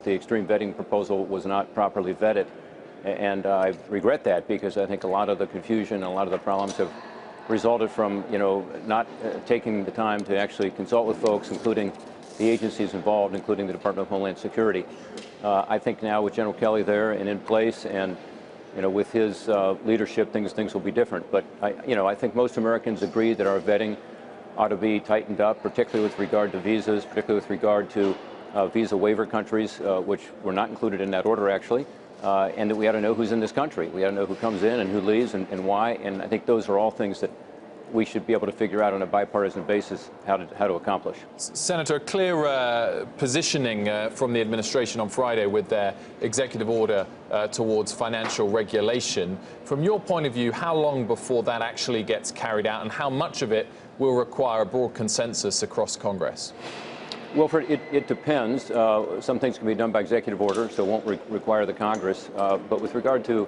The extreme vetting proposal was not properly vetted, and I regret that because I think a lot of the confusion and a lot of the problems have resulted from, not taking the time to actually consult with folks, including the agencies involved, including the Department of Homeland Security. I think now with General Kelly there and in place, and with his leadership, things will be different. But I think most Americans agree that our vetting ought to be tightened up, particularly with regard to visas, particularly with regard to visa waiver countries, which were not included in that order, actually, and that we ought to know who's in this country. We ought to know who comes in and who leaves and why, and I think those are all things that we should be able to figure out on a bipartisan basis how to accomplish. Senator, clear positioning from the administration on Friday with their executive order towards financial regulation. From your point of view, how long before that actually gets carried out, and how much of it will require a broad consensus across Congress? Well, it depends. Some things can be done by executive order, so it won't require the Congress. But with regard to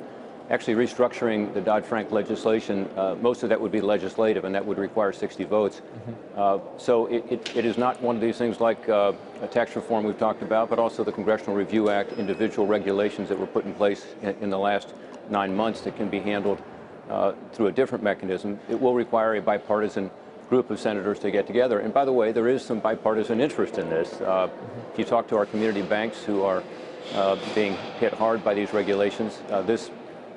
actually restructuring the Dodd-Frank legislation, most of that would be legislative, and that would require 60 votes. So it is not one of these things like a tax reform we've talked about, but also the Congressional Review Act, individual regulations that were put in place in the last 9 months that can be handled through a different mechanism. It will require a bipartisan group of senators to get together. And by the way, there is some bipartisan interest in this. If you talk to our community banks who are being hit hard by these regulations,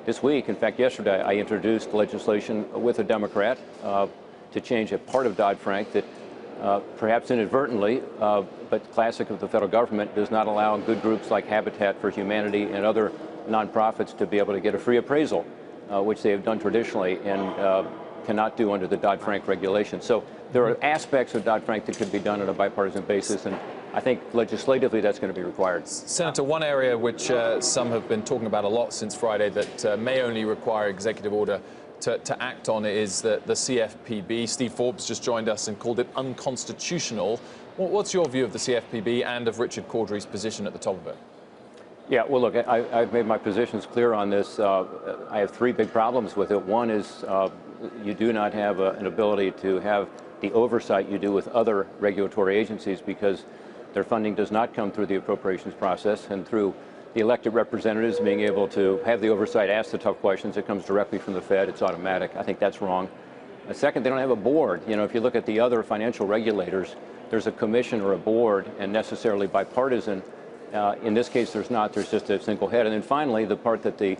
this week, in fact, yesterday, I introduced legislation with a Democrat to change a part of Dodd-Frank that perhaps inadvertently, but classic of the federal government, does not allow good groups like Habitat for Humanity and other nonprofits to be able to get a free appraisal, which they have done traditionally and cannot do under the Dodd-Frank regulation. So there are aspects of Dodd-Frank that could be done on a bipartisan basis, and I think legislatively that's going to be required. Senator, one area which some have been talking about a lot since Friday that may only require executive order to act on is the CFPB. Steve Forbes just joined us and called it unconstitutional. What's your view of the CFPB and of Richard Corddry's position at the top of it? Yeah, well, look, I've made my positions clear on this. I have three big problems with it. One is you do not have an ability to have the oversight you do with other regulatory agencies because their funding does not come through the appropriations process and through the elected representatives being able to have the oversight, ask the tough questions. It comes directly from the Fed. It's automatic. I think that's wrong. Second, they don't have a board. If you look at the other financial regulators, there's a commission or a board, and necessarily bipartisan. In this case, there's not. There's just a single head. And then finally, the part that the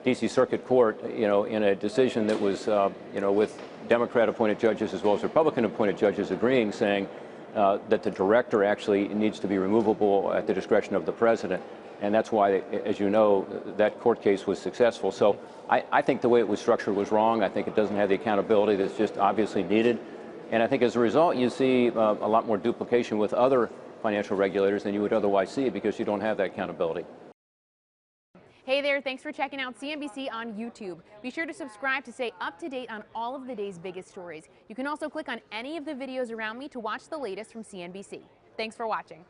D.C. Circuit Court, in a decision that was, with Democrat-appointed judges as well as Republican-appointed judges agreeing, saying that the director actually needs to be removable at the discretion of the president. And that's why, as you know, that court case was successful. So I think the way it was structured was wrong. I think it doesn't have the accountability that's just obviously needed. And I think as a result, you see a lot more duplication with other financial regulators than you would otherwise see because you don't have that accountability. Hey there, thanks for checking out CNBC on YouTube. Be sure to subscribe to stay up to date on all of the day's biggest stories. You can also click on any of the videos around me to watch the latest from CNBC. Thanks for watching.